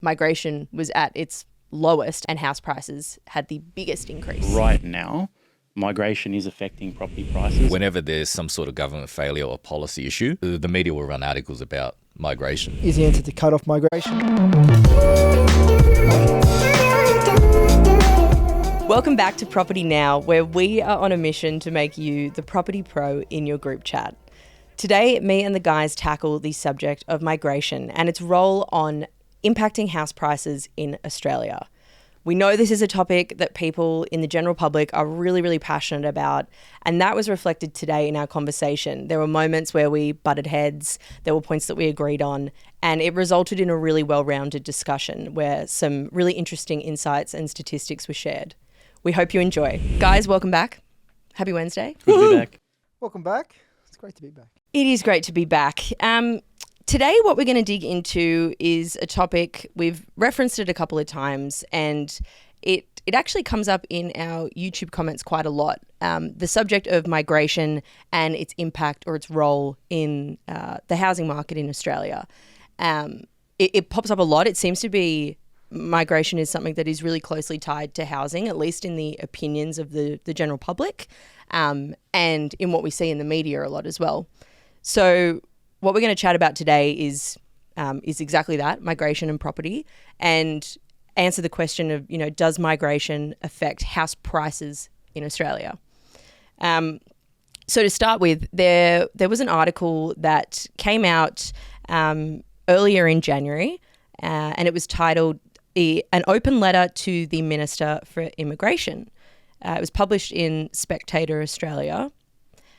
migration was at its lowest and house prices had the biggest increase. Right now, migration is affecting property prices. Whenever there's some sort of government failure or policy issue, the media will run articles about migration. Is the answer to cut off migration? Welcome back to Property Now, where we are on a mission to make you the property pro in your group chat. Today, me and the guys tackle the subject of migration and its role on impacting house prices in Australia. We know this is a topic that people in the general public are really, really passionate about, and that was reflected today in our conversation. There were moments where we butted heads, there were points that we agreed on, and it resulted in a really well-rounded discussion where some really interesting insights and statistics were shared. We hope you enjoy. Guys, welcome back. Happy Wednesday. Good to be back. Welcome back. It's great to be back. It is great to be back. Today, what we're going to dig into is a topic, we've referenced it a couple of times, and it actually comes up in our YouTube comments quite a lot. The subject of migration and its impact or its role in the housing market in Australia. It pops up a lot. It seems to be migration is something that is really closely tied to housing, at least in the opinions of the general public, and in what we see in the media a lot as well. So what we're going to chat about today is exactly that, migration and property, and answer the question of, does migration affect house prices in Australia? So to start with, there was an article that came out earlier in January, and it was titled An Open Letter to the Minister for Immigration. It was published in Spectator Australia.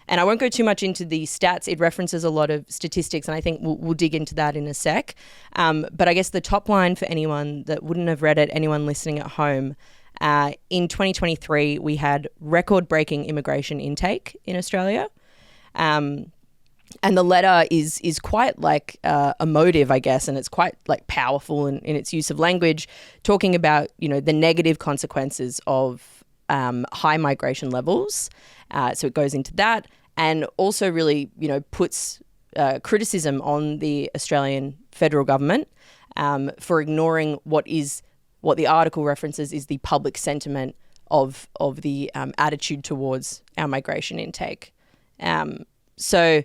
And I won't go too much into the stats. It references a lot of statistics, and I think we'll dig into that in a sec. But I guess the top line for anyone that wouldn't have read it, anyone listening at home, in 2023, we had record-breaking immigration intake in Australia. And the letter is quite emotive, I guess, and it's quite powerful in its use of language, talking about, the negative consequences of high migration levels. So it goes into that, and also really, puts criticism on the Australian federal government for ignoring what the article references is the public sentiment of the attitude towards our migration intake. So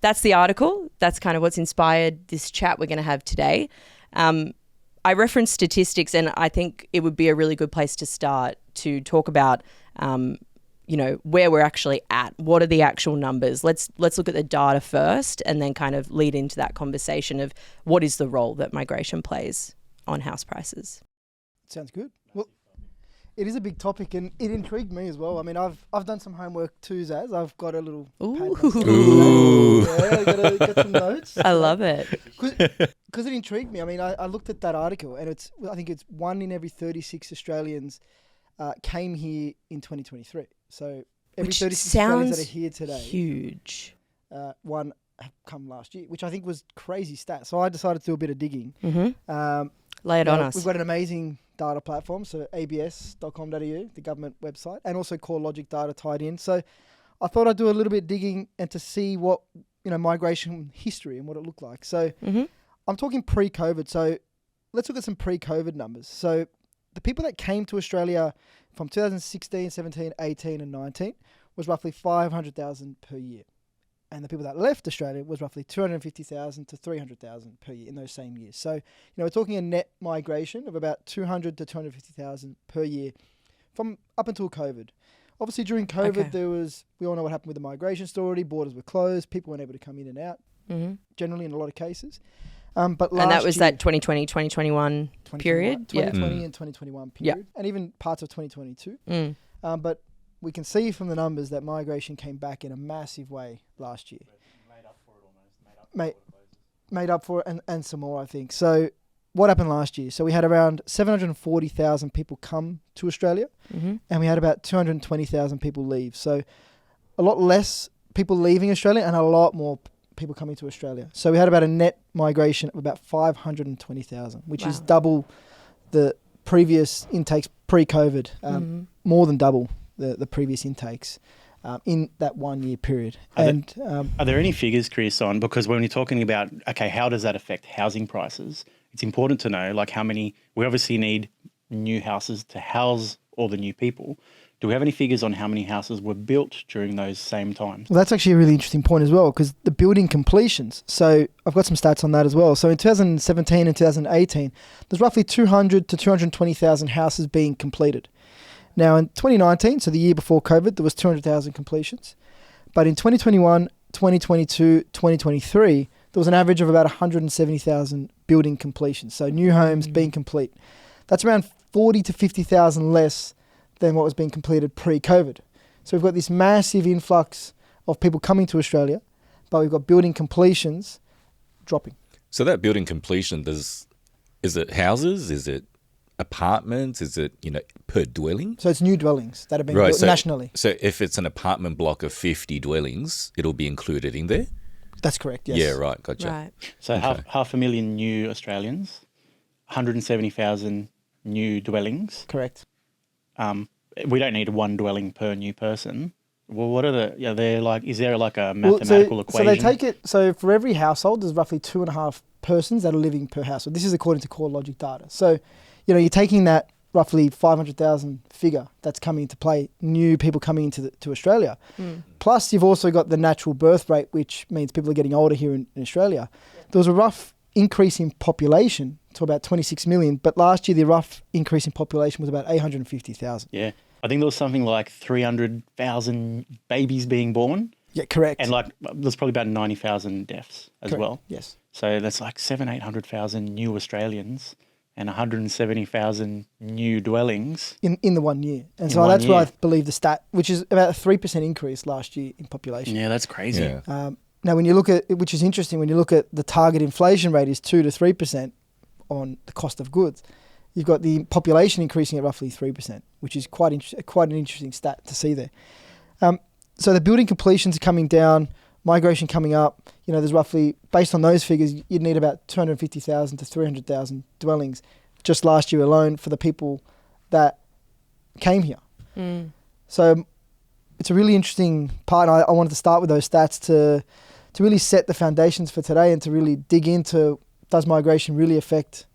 that's the article. That's kind of what's inspired this chat we're going to have today. I referenced statistics, and I think it would be a really good place to start to talk about where we're actually at. What are the actual numbers? Let's look at the data first and then kind of lead into that conversation of what is the role that migration plays on house prices. Sounds good. Well, it is a big topic, and it intrigued me as well. I mean, I've done some homework too, Zaz. I've got a little pad. Ooh. Yeah, I got some notes. I love it. Because it intrigued me. I mean, I looked at that article, and I think it's 1 in every 36 Australians came here in 2023. So every 36 Australians that are here today, huge. One have come last year, which I think was crazy stat. So I decided to do a bit of digging. Mm-hmm. Lay it on us. We've got an amazing data platform, so abs.com.au, the government website, and also CoreLogic data tied in. So I thought I'd do a little bit of digging and to see what, migration history and what it looked like. So I'm talking pre-COVID. So let's look at some pre-COVID numbers. So the people that came to Australia from 2016, 17, 18 and 19 was roughly 500,000 per year. And the people that left Australia was roughly 250,000 to 300,000 per year in those same years. So, we're talking a net migration of about 200 to 250,000 per year from up until COVID. Obviously, during COVID, we all know what happened with the migration story. Borders were closed. People weren't able to come in and out, generally in a lot of cases. But last and that was year, that 2020, 2021 period? 2020 and 2021 period. And even parts of 2022. But we can see from the numbers that migration came back in a massive way last year. Made up for it almost. Made up for it and some more, I think. So what happened last year? So we had around 740,000 people come to Australia, and we had about 220,000 people leave. So a lot less people leaving Australia and a lot more people coming to Australia. So we had about a net migration of about 520,000, which is double the previous intakes pre-COVID, more than double the previous intakes in that 1 year period. Are there any figures, Chris, on, because when you're talking about, how does that affect housing prices? it's important to know like how many, we obviously need new houses to house all the new people. Do we have any figures on how many houses were built during those same times? Well, that's actually a really interesting point as well, because the building completions. So I've got some stats on that as well. So in 2017 and 2018, there's roughly 200 to 220,000 houses being completed. Now in 2019, so the year before COVID, there was 200,000 completions. But in 2021, 2022, 2023, there was an average of about 170,000 building completions. So new homes being complete. That's around 40 to 50,000 less than what was being completed pre-COVID. So we've got this massive influx of people coming to Australia, but we've got building completions dropping. So that building completion, is it houses? Is it apartments? Is it, per dwelling? So it's new dwellings that have been built nationally. So if it's an apartment block of 50 dwellings, it'll be included in there? That's correct, yes. Yeah, right, gotcha. Right. So half a million new Australians, 170,000 new dwellings. Correct. We don't need one dwelling per new person. Well, what are they're like, is there like a mathematical equation? So they take it, so for every household, there's roughly 2.5 persons that are living per household. This is according to CoreLogic data. So, you're taking that roughly 500,000 figure that's coming into play, new people coming into to Australia. Plus, you've also got the natural birth rate, which means people are getting older here in Australia. There was a rough increase in population to about 26 million, but last year the rough increase in population was about 850,000. Yeah. I think there was something like 300,000 babies being born. Yeah, correct. And there's probably about 90,000 deaths as Correct. well. Yes. So that's like 800,000 new Australians and 170,000 new dwellings. In the 1 year. And so that's what I believe the stat, which is about a 3% increase last year in population. Yeah, that's crazy. Yeah. Now, when you look at, which is interesting, when you look at the target inflation rate is 2 to 3% on the cost of goods, you've got the population increasing at roughly 3%, which is quite an interesting stat to see there. So the building completions are coming down, migration coming up. There's roughly, based on those figures, you'd need about 250,000 to 300,000 dwellings just last year alone for the people that came here. So it's a really interesting part. And I wanted to start with those stats to really set the foundations for today and to really dig into, does migration really affect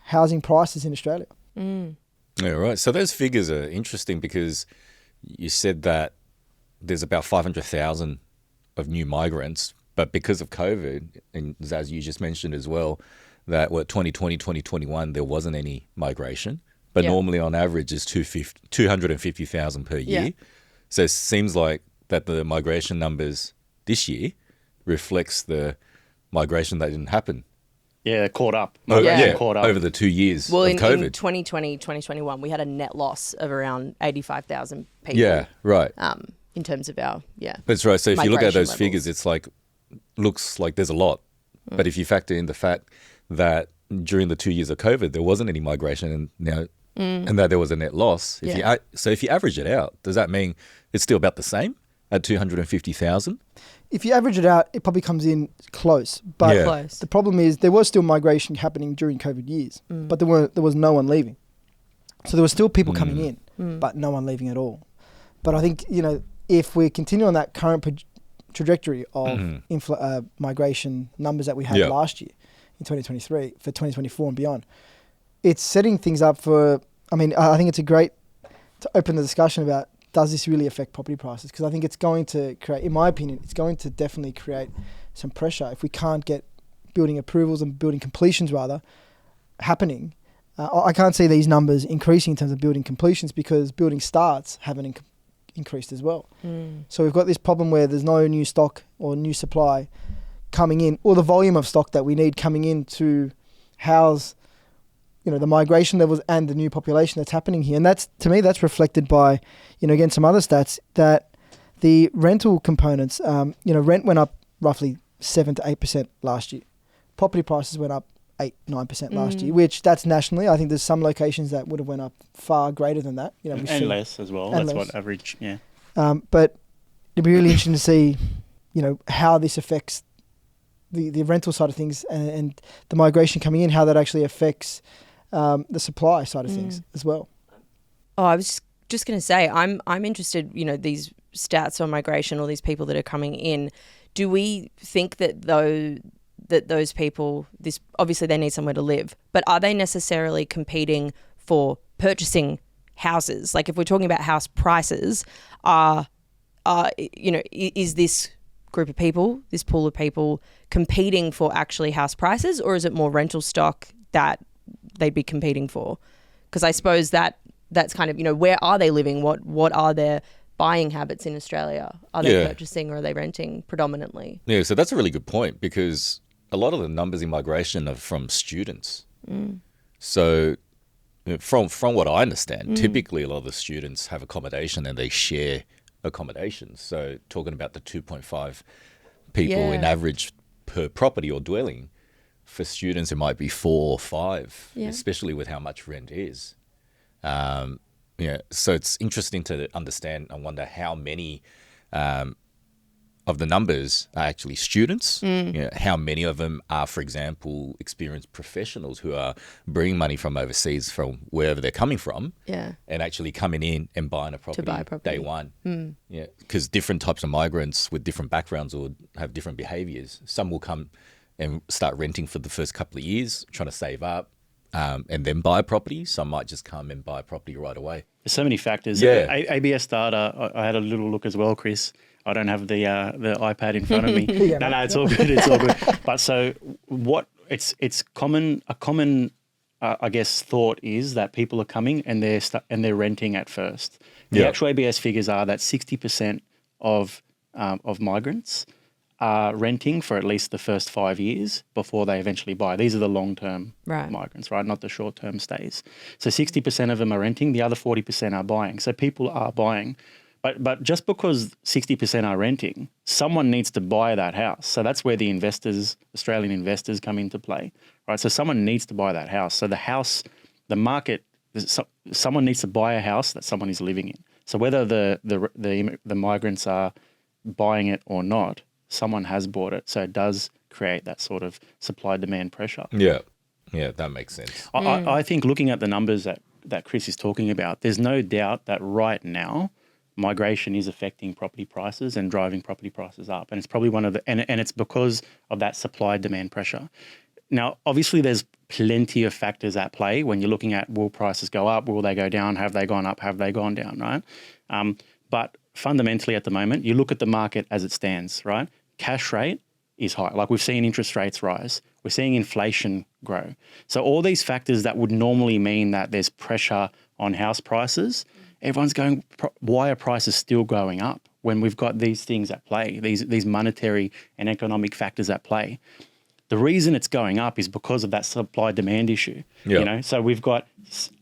housing prices in Australia? Yeah, right. So those figures are interesting because you said that there's about 500,000 of new migrants, but because of COVID, and as you just mentioned as well, that 2020, 2021, there wasn't any migration, but normally on average is 250,000 per year. Yeah. So it seems like that the migration numbers this year reflects the migration that didn't happen. Yeah, caught up. Caught up over the 2 years of COVID. In 2020, 2021, we had a net loss of around 85,000 people. Yeah, right. In terms of our, That's right. So if you look at those migration figures, it's looks like there's a lot. But if you factor in the fact that during the 2 years of COVID, there wasn't any migration and now and that there was a net loss. If you average it out, does that mean it's still about the same at 250,000? If you average it out, it probably comes in close. But Close. the problem is there was still migration happening during COVID years, but there was no one leaving. So there were still people coming in, but no one leaving at all. But I think, if we continue on that current trajectory of migration numbers that we had last year in 2023 for 2024 and beyond, it's setting things up for, I think it's a great to open the discussion about, does this really affect property prices? Because I think it's going to create, in my opinion, it's going to definitely create some pressure if we can't get building approvals and building completions rather happening. I can't see these numbers increasing in terms of building completions because building starts haven't increased as well. So we've got this problem where there's no new stock or new supply coming in, or the volume of stock that we need coming in to house the migration levels and the new population that's happening here. And that's, to me, that's reflected by, again, some other stats that the rental components, rent went up roughly 7 to 8% last year. Property prices went up 8-9% last year, which that's nationally. I think there's some locations that would have went up far greater than that. And less as well. That's what average, But it'd be really interesting to see, how this affects the rental side of things and the migration coming in, how that actually affects the supply side of things as well. Oh, I was just going to say, I'm interested, these stats on migration, all these people that are coming in, do we think that though that those people, obviously they need somewhere to live, but are they necessarily competing for purchasing houses? Like if we're talking about house prices, is this group of people, this pool of people, competing for actually house prices, or is it more rental stock that they'd be competing for? Because I suppose that's kind of, where are they living? What are their buying habits in Australia? Are they purchasing or are they renting predominantly? Yeah, so that's a really good point, because a lot of the numbers in migration are from students. So from what I understand, typically a lot of the students have accommodation and they share accommodation. So talking about the 2.5 people in average per property or dwelling, for students it might be 4 or 5, especially with how much rent is. So it's interesting to understand. I wonder how many of the numbers are actually students. How many of them are, for example, experienced professionals who are bringing money from overseas, from wherever they're coming from, and actually coming in and buying a property, day one. Because different types of migrants with different backgrounds will have different behaviours. Some will come and start renting for the first couple of years, trying to save up, and then buy a property. Some might just come and buy a property right away. There's so many factors. ABS data, I had a little look as well, Chris. I don't have the iPad in front of me. No, it's all good. It's all good. But so it's common. A common, I guess, thought is that people are coming and they're renting at first. The actual ABS figures are that 60% of migrants are renting for at least the first 5 years before they eventually buy. These are the long-term migrants, right? Not the short-term stays. So 60% of them are renting, the other 40% are buying. So people are buying. But just because 60% are renting, someone needs to buy that house. So that's where the investors, Australian investors, come into play, right? So someone needs to buy that house. So the market, someone needs to buy a house that someone is living in. So whether the migrants are buying it or not, someone has bought it. So it does create that sort of supply-demand pressure. Yeah, that makes sense. I think looking at the numbers that Chris is talking about, there's no doubt that right now migration is affecting property prices and driving property prices up. And it's probably and it's because of that supply-demand pressure. Now, obviously, there's plenty of factors at play when you're looking at, will prices go up? Will they go down? Have they gone up? Have they gone down, right? But fundamentally at the moment, you look at the market as it stands, right? Cash rate is high. Like we've seen interest rates rise. We're seeing inflation grow. So all these factors that would normally mean that there's pressure on house prices, everyone's going, why are prices still going up when we've got these things at play, these monetary and economic factors at play? The reason it's going up is because of that supply-demand issue. So we've got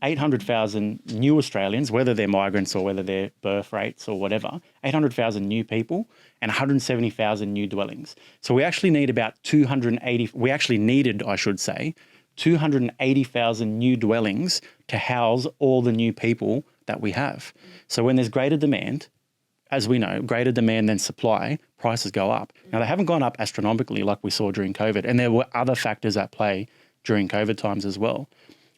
800,000 new Australians, whether they're migrants or whether they're birth rates or whatever, 800,000 new people and 170,000 new dwellings. So we actually need about 280,000 new dwellings to house all the new people that we have. So when there's greater demand, as we know, greater demand than supply, prices go up. Now, they haven't gone up astronomically like we saw during COVID, and there were other factors at play during COVID times as well.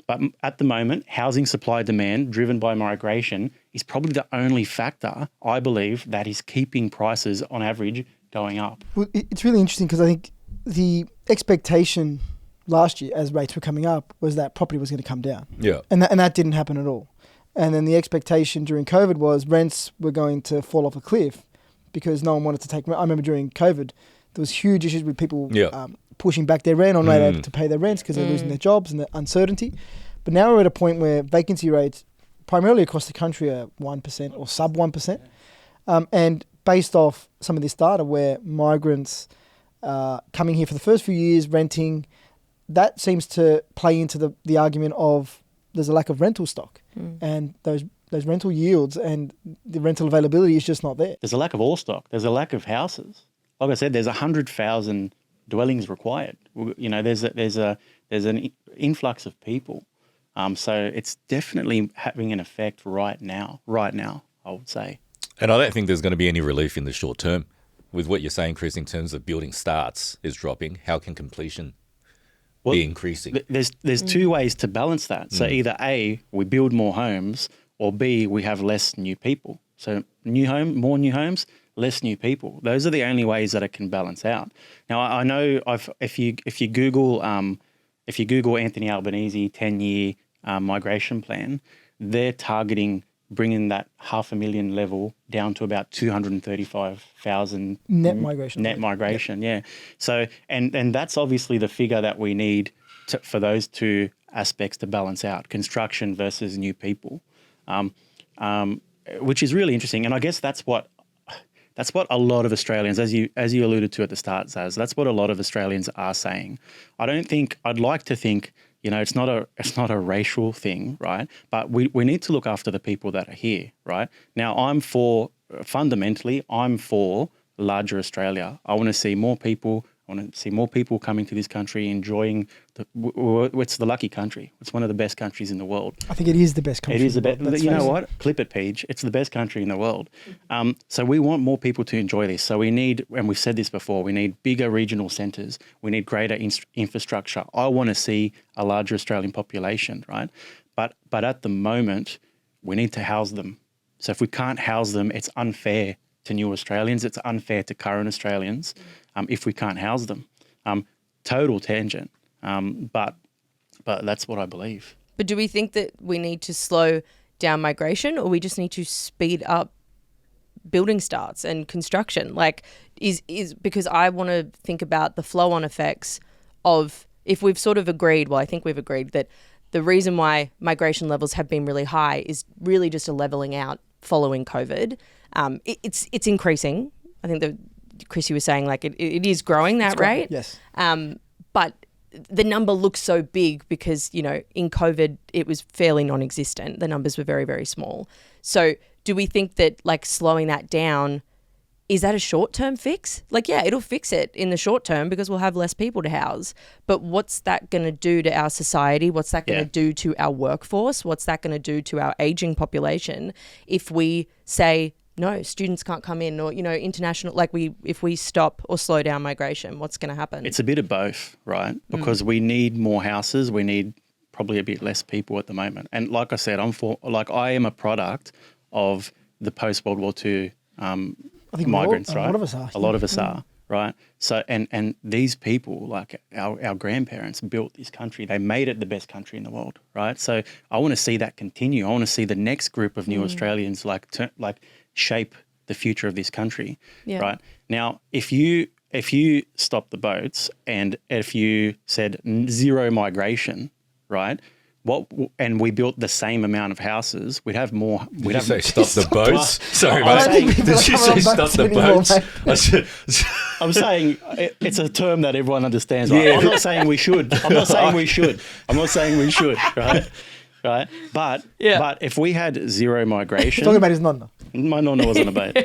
But at the moment, housing supply demand driven by migration is probably the only factor, I believe, that is keeping prices on average going up. Well, it's really interesting because I think the expectation last year as rates were coming up was that property was going to come down. And that didn't happen at all. And then the expectation during COVID was rents were going to fall off a cliff because no one wanted to take rent. I remember during COVID, there was huge issues with people pushing back their rent or not able to pay their rents because they're losing their jobs and the uncertainty. But now we're at a point where vacancy rates, primarily across the country, are 1% or sub 1%. And based off some of this data where migrants coming here for the first few years, renting, that seems to play into the argument of there's a lack of rental stock and those rental yields and the rental availability is just not there. There's a lack of all stock. There's a lack of houses. Like I said, there's 100,000 dwellings required. There's an influx of people. So it's definitely having an effect right now, I would say. And I don't think there's going to be any relief in the short term. With what you're saying, Chris, in terms of building starts is dropping, how can completion be increasing? There's two ways to balance that. So either A, we build more homes, or B, we have less new people. So more new homes, less new people. Those are the only ways that it can balance out. Now, I know if you Google Anthony Albanese 10-year migration plan, they're targeting bringing that 500,000 level down to about 235,000 Net migration. Net migration, yeah. So, and that's obviously the figure that we need for those two aspects to balance out: construction versus new people, which is really interesting. And I guess that's what a lot of Australians, as you alluded to at the start, Zaz, that's what a lot of Australians are saying. I'd like to think, it's not a racial thing, right? But we need to look after the people that are here, right? Now, fundamentally, I'm for larger Australia. I want to see more people. I want to see more people coming to this country, enjoying it's the lucky country. It's one of the best countries in the world. I think it is the best country. It is the best. You know what? Clip it, Peach. It's the best country in the world. So we want more people to enjoy this. So we need, and we've said this before, we need bigger regional centres. We need greater infrastructure. I want to see a larger Australian population, right? But at the moment, we need to house them. So if we can't house them, it's unfair to new Australians. It's unfair to current Australians if we can't house them. Total tangent, but that's what I believe. But do we think that we need to slow down migration, or we just need to speed up building starts and construction? Like, is because I want to think about the flow-on effects of, if we've sort of agreed, well, I think we've agreed that the reason why migration levels have been really high is really just a leveling out following COVID. It's increasing. I think that Chrissy was saying, like, it is growing that rate. Yes. But the number looks so big because, in COVID, it was fairly non-existent. The numbers were very, very small. So do we think that, like, slowing that down, is that a short-term fix? Like, yeah, it'll fix it in the short term because we'll have less people to house. But what's that going to do to our society? What's that going to do to our workforce? What's that going to do to our aging population if we say, no, students can't come in, or, international, if we stop or slow down migration, what's going to happen? It's a bit of both, right? Because we need more houses. We need probably a bit less people at the moment. And like I said, I am a product of the post-World War II I think migrants, right? A lot of us are. A lot of us are, right? So, and these people, like our grandparents, built this country. They made it the best country in the world, right? So I want to see that continue. I want to see the next group of new Australians shape the future of this country, right? Now, if you stop the boats and if you said zero migration, right? And we built the same amount of houses, we'd have more. Did you say stop the boats? Sorry, mate. Did you say stop the boats? I'm saying it's a term that everyone understands. Right? Yeah. I'm not saying we should. Right? Right? But if we had zero migration, talking about his nonna. My nonna was on a boat.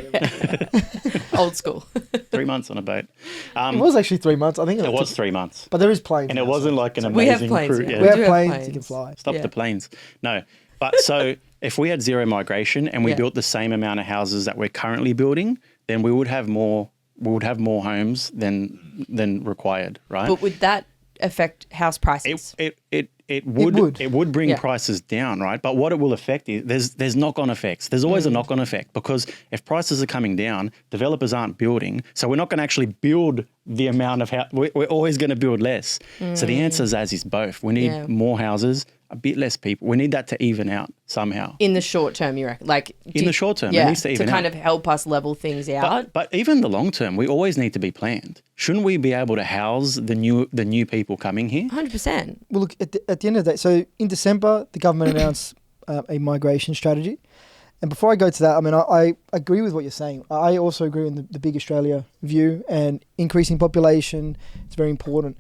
Old school. 3 months on a boat. It was actually 3 months. I think it was 3 months. But there is planes. And it wasn't like an amazing we have planes, crew. yeah. We have planes. You can fly. Stop the planes. No. But so if we had zero migration and we built the same amount of houses that we're currently building, then we would have more homes than required, right? But would that affect house prices? It would bring prices down, right? But what it will affect is there's knock-on effects. There's always a knock-on effect because if prices are coming down, developers aren't building. So we're not going to actually build the amount of house. We're always going to build less. So the answer is both. We need more houses, a bit less people. We need that to even out somehow. In the short term, you reckon? In the short term, it needs to even out. To kind of help us level things out. But even the long term, we always need to be planned. Shouldn't we be able to house the new people coming here? 100%. Well, look, at the end of the day, so in December, the government announced a migration strategy. And before I go to that, I mean, I agree with what you're saying. I also agree on the big Australia view, and increasing population is very important.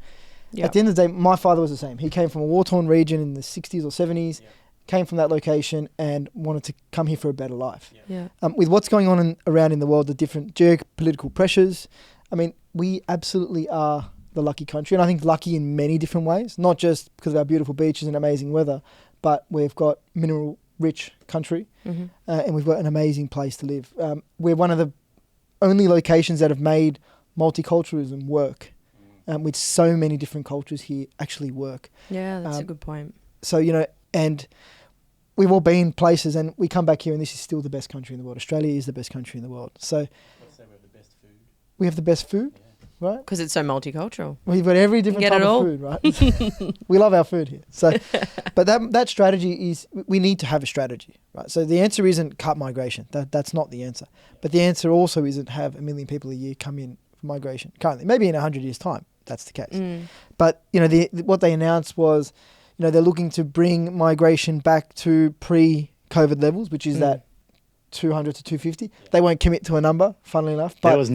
Yep. At the end of the day, my father was the same. He came from a war-torn region in the 60s or 70s, came from that location and wanted to come here for a better life. Yeah. With what's going on around in the world, the different geopolitical pressures, I mean, we absolutely are the lucky country. And I think lucky in many different ways, not just because of our beautiful beaches and amazing weather, but we've got mineral-rich country and we've got an amazing place to live. We're one of the only locations that have made multiculturalism work. With so many different cultures here actually work. Yeah, that's a good point. So, and we've all been places and we come back here and this is still the best country in the world. Australia is the best country in the world. So we have the best food, right? Because it's so multicultural. We've got every different Get type it of all? food, right? We love our food here. So, but that strategy is, we need to have a strategy, right? So the answer isn't cut migration. That's not the answer. But the answer also isn't have 1 million people a year come in for migration currently. Maybe in 100 years' time, that's the case. But, what they announced was, they're looking to bring migration back to pre-COVID levels, which is that 200 to 250. They won't commit to a number, funnily enough. But there's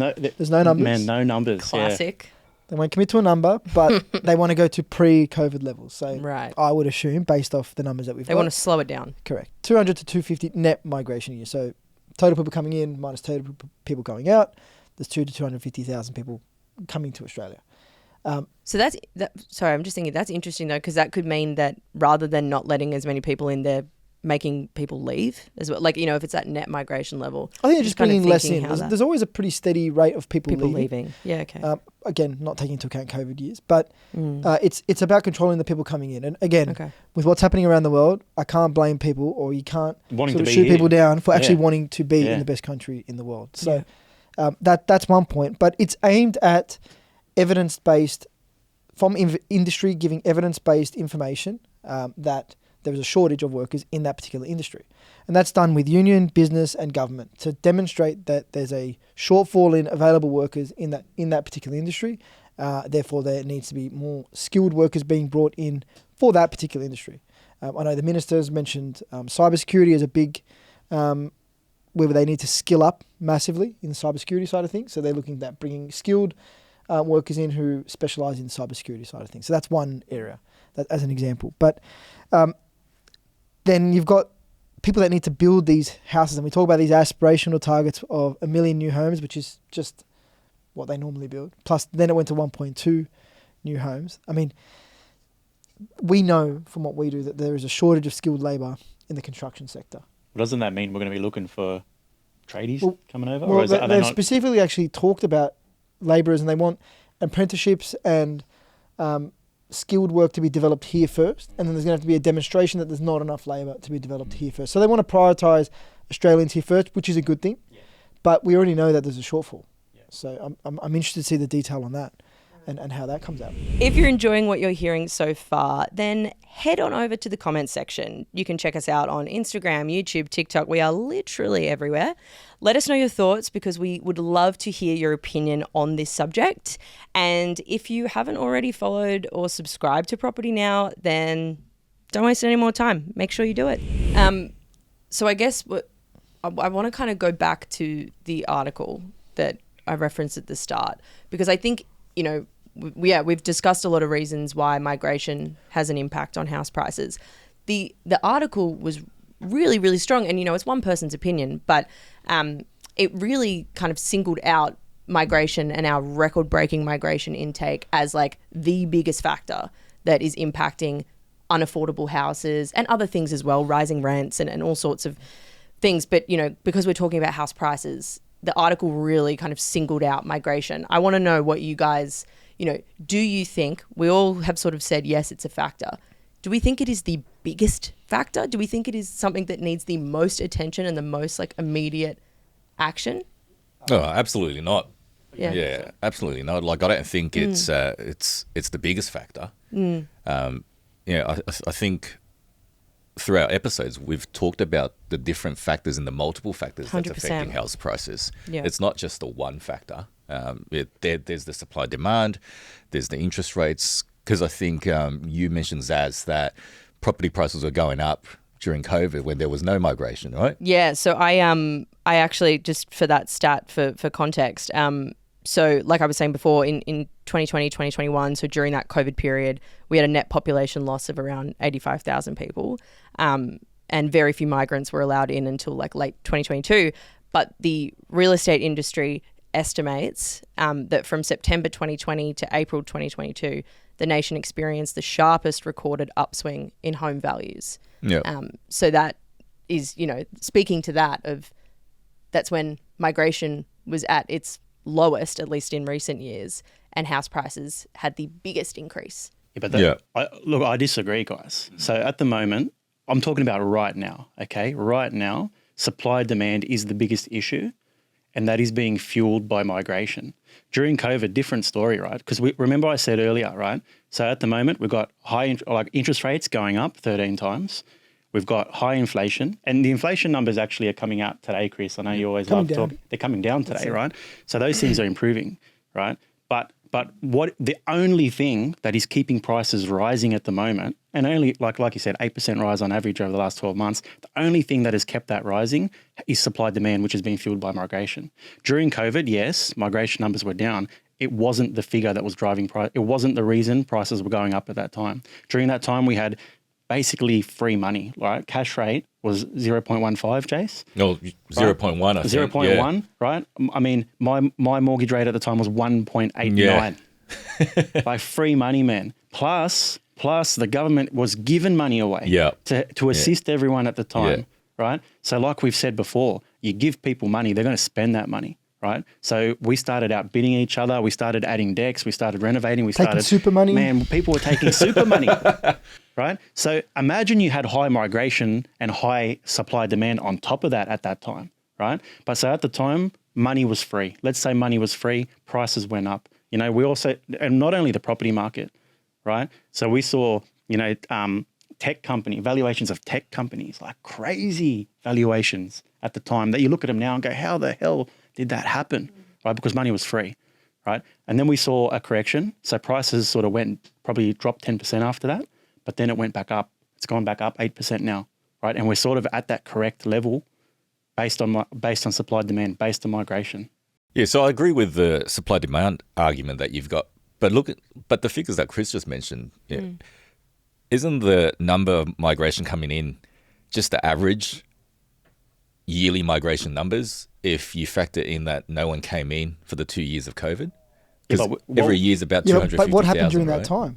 no numbers. Man, no numbers. Classic. They won't commit to a number, but they want to go to pre-COVID levels. So Right. I would assume, based off the numbers that we've They got. want to slow it down. Correct. 200 to 250 net migration a year. So total people coming in minus total people going out. There's 2 to 250,000 people coming to Australia. So sorry, I'm just thinking that's interesting though, because that could mean that rather than not letting as many people in, they're making people leave as well. Like, if it's that net migration level. I think they're just kind of bringing less thinking in. how There's always a pretty steady rate of people leaving. Yeah, okay. Again, not taking into account COVID years, but it's about controlling the people coming in. And again, with what's happening around the world, I can't blame people, or you can't Wanting sort to of be shoot here. people down for actually wanting to be Yeah. in the best country in the world. So that's one point. But it's aimed at evidence-based, from industry giving evidence-based information that there is a shortage of workers in that particular industry. And that's done with union, business and government to demonstrate that there's a shortfall in available workers in that particular industry. Therefore, there needs to be more skilled workers being brought in for that particular industry. I know the ministers mentioned cybersecurity as a big, where they need to skill up massively in the cybersecurity side of things. So they're looking at bringing skilled workers in who specialise in the cybersecurity side of things. So that's one area, as an example. But then you've got people that need to build these houses, and we talk about these aspirational targets of 1 million new homes, which is just what they normally build. Plus, then it went to 1.2 new homes. I mean, we know from what we do that there is a shortage of skilled labour in the construction sector. Doesn't that mean we're going to be looking for tradies coming over? Well, Or are they they've not? specifically actually talked about labourers, and they want apprenticeships and skilled work to be developed here first, and then there's going to have to be a demonstration that there's not enough labour to be developed here first. So they want to prioritise Australians here first, which is a good thing, but we already know that there's a shortfall. So I'm interested to see the detail on that and how that comes out. If you're enjoying what you're hearing so far, then head on over to the comments section. You can check us out on Instagram, YouTube, TikTok. We are literally everywhere. Let us know your thoughts, because we would love to hear your opinion on this subject. And if you haven't already followed or subscribed to Property Now, then don't waste any more time. Make sure you do it. So I guess I want to kind of go back to the article that I referenced at the start, because I think, we've discussed a lot of reasons why migration has an impact on house prices. The article was really, really strong, and it's one person's opinion, but it really kind of singled out migration and our record-breaking migration intake as like the biggest factor that is impacting unaffordable houses and other things as well, rising rents and all sorts of things. But because we're talking about house prices, the article really kind of singled out migration. I want to know what you guys, do you think, we all have sort of said, yes, it's a factor. Do we think it is the biggest factor? Do we think it is something that needs the most attention and the most like immediate action? No, absolutely not. Yeah. Yeah, absolutely not. Like, I don't think it's the biggest factor. I think through our episodes, we've talked about the different factors and the multiple factors that's 100%. affecting house prices. Yeah. It's not just the one factor. There's the supply demand, there's the interest rates. Because I think you mentioned, Zaz, that property prices were going up during COVID when there was no migration, right? Yeah. So I actually, just for that stat for context, so like I was saying before, in 2020, 2021, so during that COVID period, we had a net population loss of around 85,000 people, and very few migrants were allowed in until like late 2022. But the real estate industry estimates that from September 2020 to April 2022, the nation experienced the sharpest recorded upswing in home values. Yeah. So that is, speaking to that's when migration was at its lowest, at least in recent years, and house prices had the biggest increase. I disagree, guys. So at the moment, I'm talking about right now, okay? Right now, supply demand is the biggest issue, and that is being fueled by migration. During COVID, different story, right? Because remember I said earlier, right? So at the moment, we've got interest rates going up 13 times. We've got high inflation, and the inflation numbers actually are coming out today, Chris. I know you always love talking. They're coming down today, right? So those things are improving, right? But what the only thing that is keeping prices rising at the moment, and only like you said, 8% rise on average over the last 12 months, the only thing that has kept that rising is supply demand, which is being fueled by migration. During COVID, yes, migration numbers were down. It wasn't the figure that was driving price. It wasn't the reason prices were going up at that time. During that time, we had basically free money, right? Cash rate was 0.15, Jace. No, 0.1, I think. 0.1, right? I mean, my mortgage rate at the time was 1.89. Yeah. Like free money, man. Plus the government was giving money away to assist everyone at the time, right? So like we've said before, you give people money, they're going to spend that money, right? So we started outbidding each other. We started adding decks. We started renovating. We taking super money. Man, people were taking super money. Right? So imagine you had high migration and high supply demand on top of that at that time, right? But so at the time, money was free. Let's say money was free, prices went up. You know, we also, and not only the property market, right? So we saw, valuations of tech companies, like crazy valuations at the time that you look at them now and go, how the hell did that happen? Right? Because money was free, right? And then we saw a correction. So prices sort of probably dropped 10% after that. But then it went back up. It's gone back up 8% now, right? And we're sort of at that correct level based on supply demand, based on migration. Yeah, so I agree with the supply demand argument that you've got. But the figures that Chris just mentioned, isn't the number of migration coming in just the average yearly migration numbers if you factor in that no one came in for the 2 years of COVID? Because every year is about 250,000. But what happened during that time?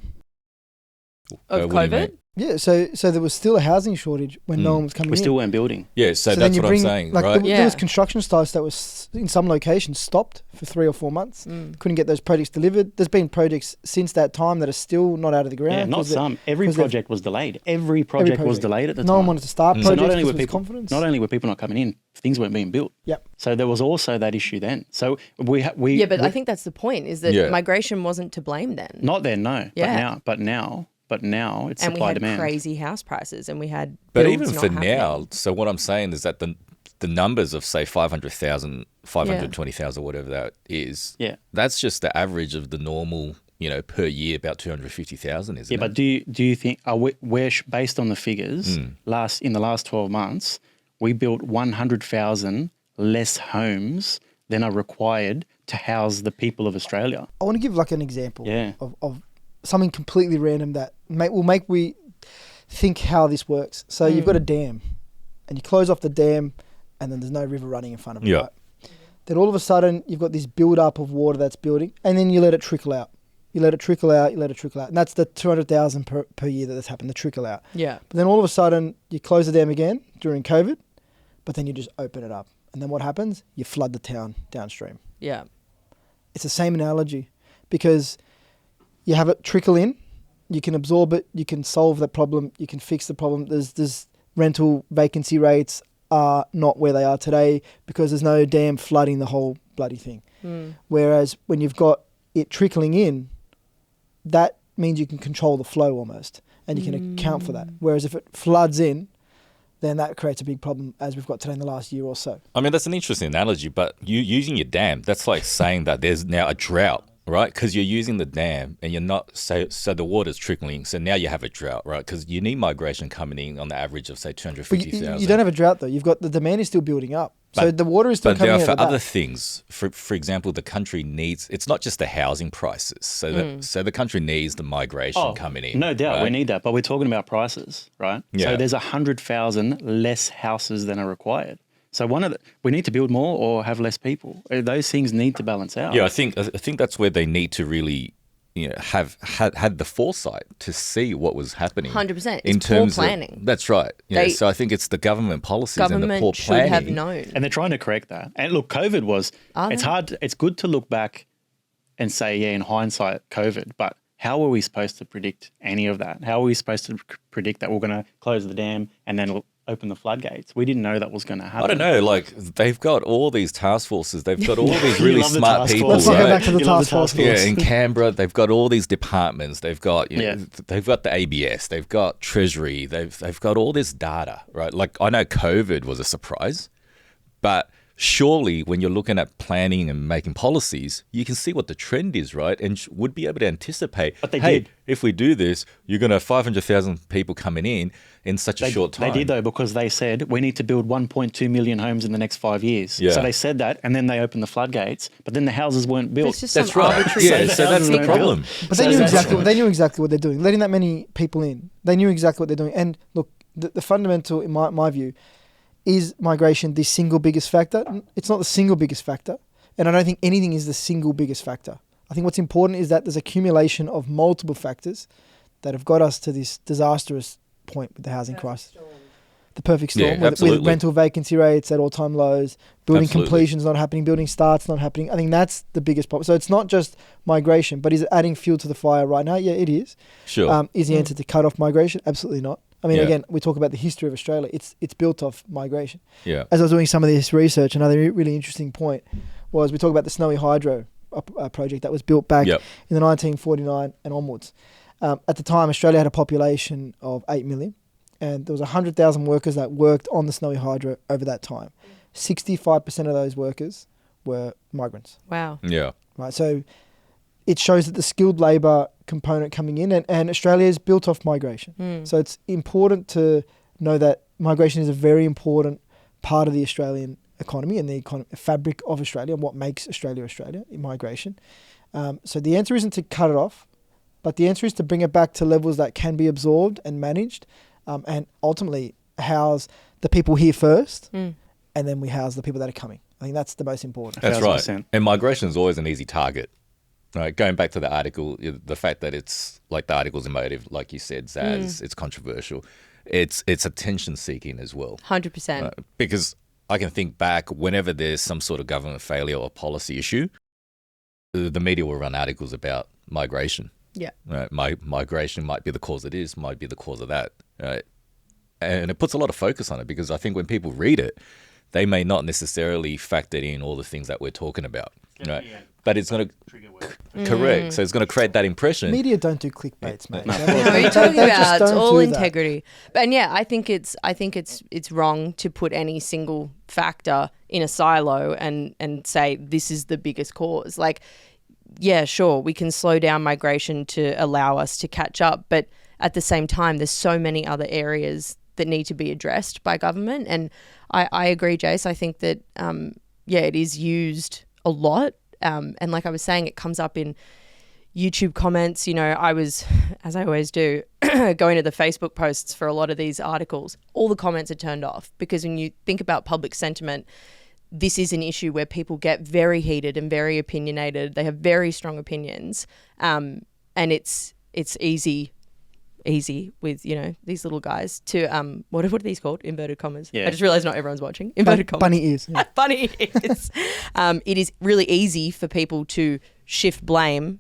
Of COVID? Yeah, so there was still a housing shortage when no one was coming in. We still weren't building. Yeah, so that's what I'm saying, right? There was construction sites that was, in some locations, stopped for 3 or 4 months. Couldn't get those projects delivered. There's been projects since that time that are still not out of the ground. Yeah, not some. Every project was delayed. Every project was delayed at the time. No one wanted to start projects because of confidence. Not only were people not coming in, things weren't being built. Yep. So there was also that issue then. So I think that's the point, is that migration wasn't to blame then. Not then, no. Yeah. But now it's and supply we had demand. crazy house prices, and we had But builds even not for happening. now, so what I'm saying is that the numbers of, say, 500,000, 520,000, whatever that is, that's just the average of the normal, per year, about 250,000, isn't it? Yeah, but do you think, we're based on the figures, in the last 12 months, we built 100,000 less homes than are required to house the people of Australia? I want to give like an example of something completely random that will make we think how this works. So you've got a dam, and you close off the dam, and then there's no river running in front of it. Right? Then all of a sudden you've got this build up of water that's building, and then you let it trickle out. You let it trickle out, and that's the 200,000 per year that's happened. The trickle out. Yeah. But then all of a sudden you close the dam again during COVID, but then you just open it up, and then what happens? You flood the town downstream. Yeah. It's the same analogy, because you have it trickle in, you can absorb it, you can solve the problem, you can fix the problem. There's rental vacancy rates are not where they are today because there's no dam flooding the whole bloody thing. Whereas when you've got it trickling in, that means you can control the flow almost, and you can account for that. Whereas if it floods in, then that creates a big problem, as we've got today in the last year or so. I mean, that's an interesting analogy, but you using your dam, that's like saying that there's now a drought. Right, because you're using the dam and you're not, so the water's trickling. So now you have a drought, right? Because you need migration coming in on the average of, say, 250,000. You don't have a drought though. You've got the demand is still building up, so the water is still coming in. But there are for other things. For example, the country needs. It's not just the housing prices. So the country needs the migration coming in. No doubt, right? we need that. But we're talking about prices, right? Yeah. So there's 100,000 less houses than are required. So we need to build more or have less people. Those things need to balance out. Yeah, I think that's where they need to really, have had the foresight to see what was happening. 100%. In it's terms poor planning. That's right. Yeah, so I think it's the government policies and the poor planning. should have known. And they're trying to correct that. And look, COVID was. It's hard. It's good to look back and say, in hindsight, COVID, but how were we supposed to predict any of that? How are we supposed to predict that we're going to close the dam and then open the floodgates. We didn't know that was going to happen. I don't know. Like they've got all these task forces. They've got all these You really love the smart task people. force. Let's not go Right? back to the You love task force. Yeah, in Canberra, they've got all these departments. They've got, you know, Yeah. they've got the ABS, they've got Treasury, they've got all this data, right? Like I know COVID was a surprise, but surely when you're looking at planning and making policies, you can see what the trend is, right? And would be able to anticipate. But they hey, did. if we do this, you're going to have 500,000 people coming in such a short time. They did though, because they said we need to build 1.2 million homes in the next 5 years. Yeah. So they said that, and then they opened the floodgates, but then the houses weren't built. It's just That's some right. arbitrary Yeah, so that's the figure. problem. But they So knew that's exactly. right. They knew exactly what they're doing. Letting that many people in, they knew exactly what they're doing. And look, the fundamental, in my view, is migration the single biggest factor? It's not the single biggest factor, and I don't think anything is the single biggest factor. I think what's important is that there's accumulation of multiple factors that have got us to this disastrous point with the housing crisis. The perfect storm, Yeah, with absolutely. rental vacancy rates at all-time lows, building Absolutely. completions not happening, building starts not happening. I think that's the biggest problem. So it's not just migration, but is it adding fuel to the fire right now? Yeah, it is. Sure. Is the answer to cut off migration? Absolutely not. I mean, Yeah. again, we talk about the history of Australia. It's built off migration. Yeah. As I was doing some of this research, another really interesting point was we talk about the Snowy Hydro project that was built back Yep. in the 1949 and onwards. At the time, Australia had a population of 8 million, and there was 100,000 workers that worked on the Snowy Hydro over that time. 65% of those workers were migrants. Wow. Yeah. Right, so it shows that the skilled labour component coming in, and Australia is built off migration. So it's important to know that migration is a very important part of the Australian economy and the fabric of Australia and what makes Australia Australia in migration. So the answer isn't to cut it off, but the answer is to bring it back to levels that can be absorbed and managed, and ultimately house the people here first, and then we house the people that are coming. I think that's the most important. That's right. 1,000%. And migration is always an easy target. Right, going back to the article, the fact that it's like the article's emotive, like you said, Zaz, it's controversial. It's attention seeking as well. 100%. Because I can think back whenever there's some sort of government failure or policy issue, the media will run articles about migration. Yeah. Right? Migration might be the cause of this, might be the cause of that. Right? And it puts a lot of focus on it because I think when people read it, they may not necessarily factor in all the things that we're talking about. Right? But it's going to correct. So it's going to create that impression. Media don't do clickbaits, mate. No. No, you're talking They just about it's don't all do that. integrity. And yeah, I think it's wrong to put any single factor in a silo and say this is the biggest cause. Like, yeah, sure, we can slow down migration to allow us to catch up, but at the same time, there's so many other areas that need to be addressed by government. And I agree, Jace. I think that it is used a lot. And like I was saying, it comes up in YouTube comments. You know, I was, as I always do, going to the Facebook posts for a lot of these articles. All the comments are turned off because when you think about public sentiment, this is an issue where people get very heated and very opinionated. They have very strong opinions, and it's easy with, you know, these little guys to what are these called? Inverted commas. Yeah. I just realized not everyone's watching. Inverted commas. Bunny ears. Yeah. Funny is, it is really easy for people to shift blame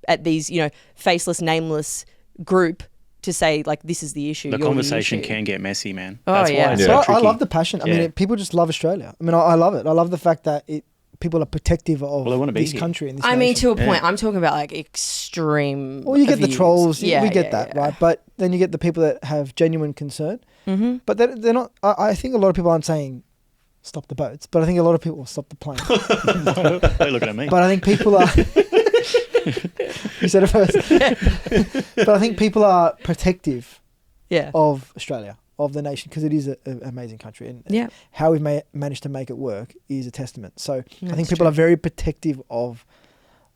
at these, you know, faceless, nameless group to say, like, this is the issue. The you're conversation issue. can get messy, man. Oh, That's yeah. why it's Yeah. so So I tricky. love the passion. I Yeah. mean, people just love Australia. I mean, I love it. I love the fact that people are protective of Well, they wanna be this here. country and this I mean, nation. to a point. I'm talking about like extreme. Well, you get the views. trolls. Yeah, we get yeah, that, yeah. right? But then you get the people that have genuine concern. Mm-hmm. But they're not. I think a lot of people aren't saying stop the boats, but I think a lot of people stop the plane. They're looking at me. But I think people are. You said it first. But I think people are protective Yeah. of Australia, of the nation, because it is an amazing country, and Yeah. how we've managed to make it work is a testament. So I think That's people true. are very protective of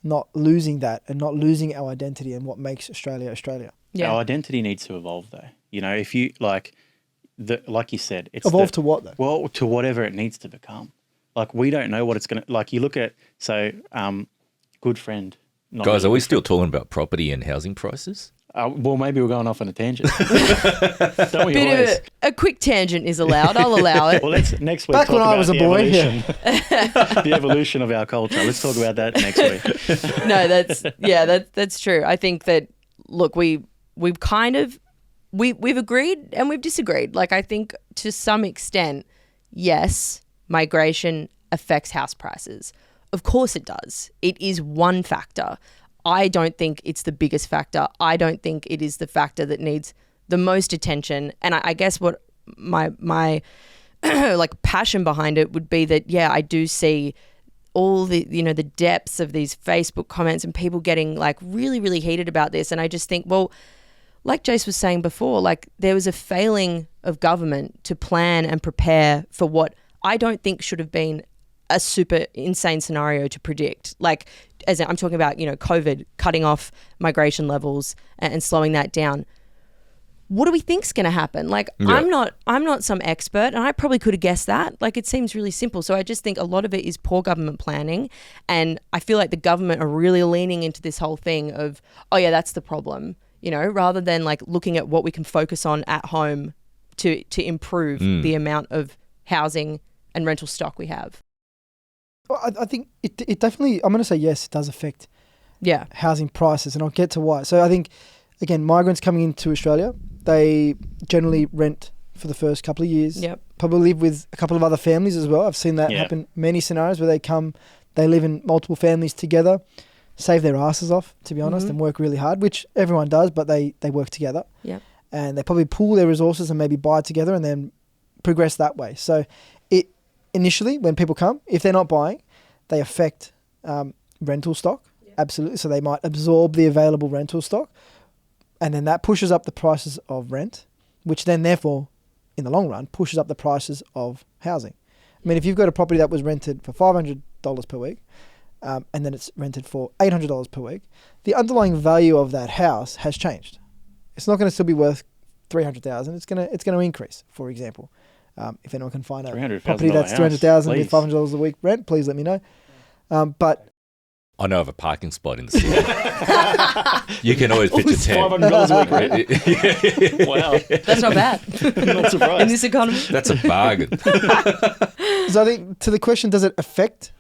not losing that and not losing our identity and what makes Australia Australia. Yeah. Our identity needs to evolve, though. You know, if you like you said, it's Evolve to what though? Well, to whatever it needs to become. Like, we don't know what it's gonna. Like, you look at good friend. not Guys, really are we good still talking about property and housing prices? well, maybe we're going off on a tangent. Don't we Bit always? of a quick tangent is allowed. I'll allow it. Well, let's next week Back talk when I about was a the boy, evolution, the evolution of our culture. Let's talk about that next week. No, that's true. I think that, look, we've agreed and we've disagreed. Like, I think to some extent, yes, migration affects house prices. Of course it does. It is one factor. I don't think it's the biggest factor. I don't think it is the factor that needs the most attention. And I guess what my like passion behind it would be that, yeah, I do see all the, you know, the depths of these Facebook comments and people getting like really, really heated about this. And I just think, well, like Jace was saying before, like there was a failing of government to plan and prepare for what I don't think should have been a super insane scenario to predict. Like, as I'm talking about, you know, COVID, cutting off migration levels and slowing that down. What do we think's going to happen? Like, yeah. I'm not some expert, and I probably could have guessed that. Like, it seems really simple. So I just think a lot of it is poor government planning, and I feel like the government are really leaning into this whole thing of, oh yeah, that's the problem, you know, rather than like looking at what we can focus on at home to improve the amount of housing and rental stock we have. Well, I think it definitely, I'm going to say yes, it does affect housing prices, and I'll get to why. So I think, again, migrants coming into Australia, they generally rent for the first couple of years. Yep. Probably live with a couple of other families as well. I've seen that happen many scenarios where they come, they live in multiple families together, save their asses off, to be honest, and work really hard, which everyone does, but they work together. Yep. And they probably pool their resources and maybe buy together and then progress that way. So it initially, when people come, if they're not buying, they affect rental stock. Yep. Absolutely. So they might absorb the available rental stock. And then that pushes up the prices of rent, which then therefore, in the long run, pushes up the prices of housing. I mean, if you've got a property that was rented for $500 per week, and then it's rented for $800 per week, the underlying value of that house has changed. It's not going to still be worth $300,000. It's going to increase. For example, if anyone can find a property that's $300,000 with $500 a week rent, please let me know. But I know of a parking spot in the city. You can always pitch a tent. $500 a week rent. Wow. That's not bad. Not surprised. In this economy. That's a bargain. So I think to the question, does it affect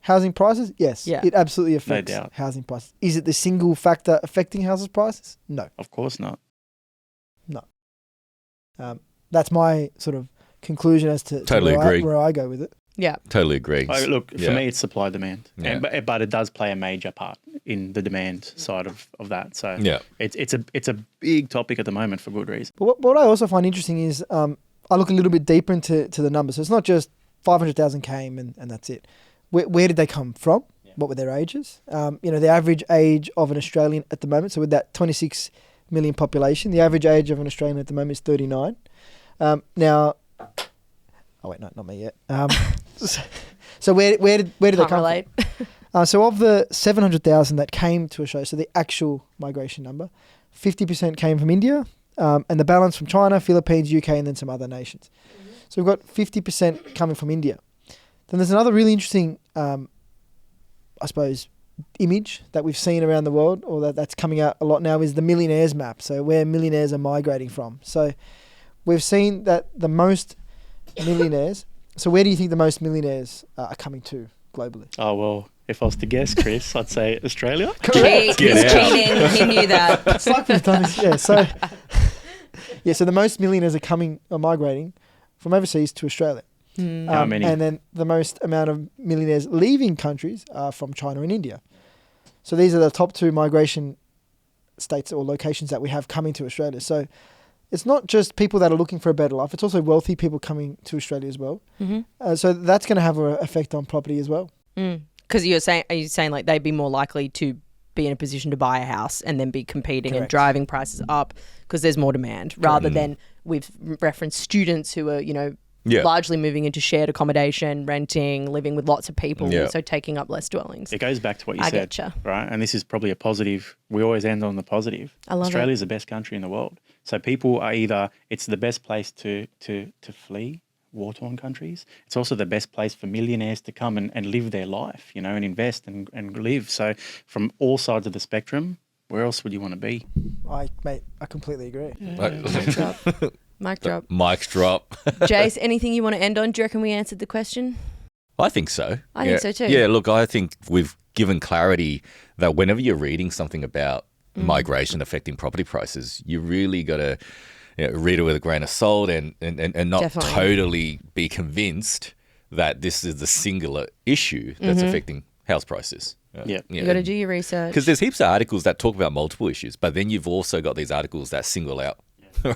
housing prices? Yes. Yeah. It absolutely affects No doubt. housing prices. Is it the single factor affecting housing prices? No. Of course not. No. That's my sort of conclusion as to Totally agree. where I go with it. Yeah. Totally agree. Look, for me, it's supply demand, Yeah. but it does play a major part in the demand side of that. So it's a big topic at the moment for good reason. But what I also find interesting is I look a little bit deeper into the numbers. So it's not just 500,000 came and that's it. Where did they come from? Yeah. What were their ages? The average age of an Australian at the moment, so with that 26 million population, the average age of an Australian at the moment is 39. Now, oh wait, no, not me yet. So where did they come relate. from? So of the 700,000 that came to Australia, so the actual migration number, 50% came from India, and the balance from China, Philippines, UK, and then some other nations. So we've got 50% coming from India. Then there's another really interesting, I suppose, image that we've seen around the world, or that's coming out a lot now, is the millionaires map. So where millionaires are migrating from. So we've seen that the most millionaires. So where do you think the most millionaires are coming to globally? Oh, well, if I was to guess, Chris, I'd say Australia. He's cheating. He knew that. It's like we've done this. Yeah. So the most millionaires are migrating from overseas to Australia. How many? And then the most amount of millionaires leaving countries are from China and India. So these are the top two migration states or locations that we have coming to Australia. So it's not just people that are looking for a better life. It's also wealthy people coming to Australia as well. Mm-hmm. So that's going to have an effect on property as well. Because are you saying like they'd be more likely to be in a position to buy a house and then be competing and driving prices up because there's more demand, rather than we've referenced students who are, largely moving into shared accommodation, renting, living with lots of people, so taking up less dwellings. It goes back to what you said, getcha. Right? And this is probably a positive. We always end on the positive. I love Australia's the best country in the world. So people are it's the best place to flee war-torn countries. It's also the best place for millionaires to come and live their life, and invest and live. So from all sides of the spectrum, where else would you want to be? I completely agree. Mic drop. Mic drop. Jace, anything you want to end on? Do you reckon we answered the question? I think so. I think so too. Yeah, look, I think we've given clarity that whenever you're reading something about migration affecting property prices, you really got to read it with a grain of salt and not Definitely. totally be convinced that this is the singular issue that's affecting house prices. You got to do your research. Because there's heaps of articles that talk about multiple issues, but then you've also got these articles that single out,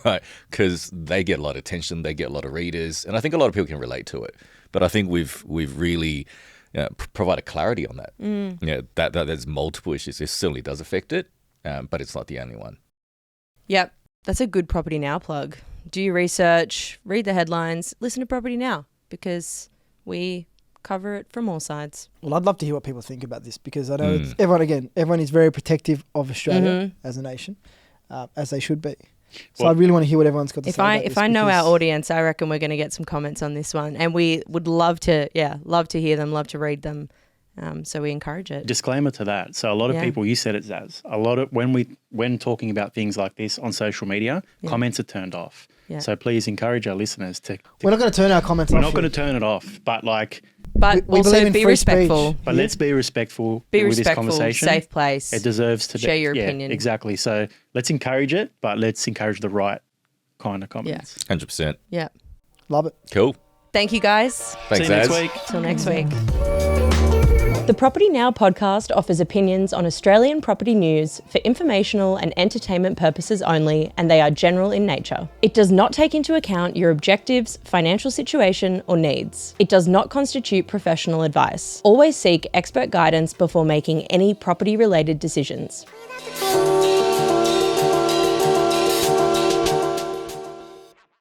right? Because they get a lot of attention, they get a lot of readers, and I think a lot of people can relate to it. But I think we've really provided clarity on that. That there's multiple issues. It certainly does affect it, but it's not the only one. Yep. That's a good Property Now plug. Do your research, read the headlines, listen to Property Now, because we cover it from all sides. Well, I'd love to hear what people think about this, because I know it's, everyone is very protective of Australia as a nation, as they should be. So I really want to hear what everyone's got to say about this. If I know our audience, I reckon we're going to get some comments on this one, and we would love to hear them, love to read them. So we encourage it. Disclaimer to that. So a lot of people, you said it, Zaz, a lot of when talking about things like this on social media, comments are turned off. Yeah. So please encourage our listeners to We're not going to turn our comments off. we're not going to turn it off, but we also believe in be free respectful. speech. but let's be respectful Be with this respectful, conversation. safe place. It deserves to Share your opinion. Exactly. So let's encourage it, but let's encourage the right kind of comments. 100%. Yeah. Love it. Cool. Thank you, guys. Thanks, See you next Az. week. Till next week. The Property Now podcast offers opinions on Australian property news for informational and entertainment purposes only, and they are general in nature. It does not take into account your objectives, financial situation, or needs. It does not constitute professional advice. Always seek expert guidance before making any property-related decisions.